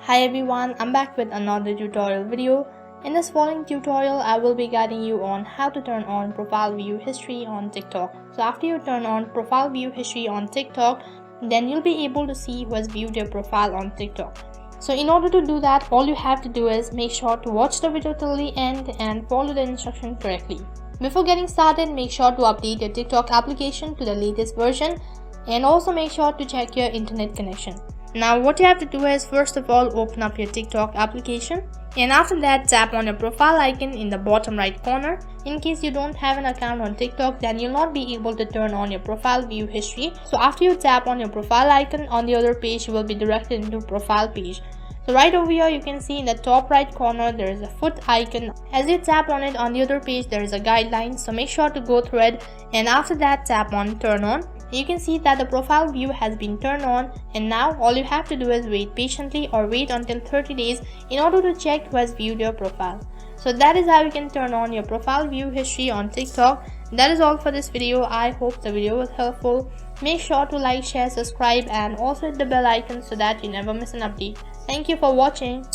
Hi everyone, I'm back with another tutorial video. In this following tutorial, I will be guiding you on how to turn on profile view history on TikTok. So after you turn on profile view history on TikTok, then you'll be able to see who has viewed your profile on TikTok. So in order to do that, all you have to do is make sure to watch the video till the end and follow the instruction correctly. Before getting started, make sure to update your TikTok application to the latest version and also make sure to check your internet connection. Now what you have to do is first of all open up your TikTok application, and after that tap on your profile icon in the bottom right corner. In case you don't have an account on TikTok, then you'll not be able to turn on your profile view history. So after you tap on your profile icon on the other page, you will be directed into profile page. So right over here you can see in the top right corner there is a foot icon. As you tap on it on the other page, there is a guideline, so make sure to go through it, and after that tap on turn on. You can see that the profile view has been turned on, and now all you have to do is wait patiently or wait until 30 days in order to check who has viewed your profile. So that is how you can turn on your profile view history on TikTok. That is all for this video. I hope the video was helpful. Make sure to like, share, subscribe and also hit the bell icon so that you never miss an update. Thank you for watching.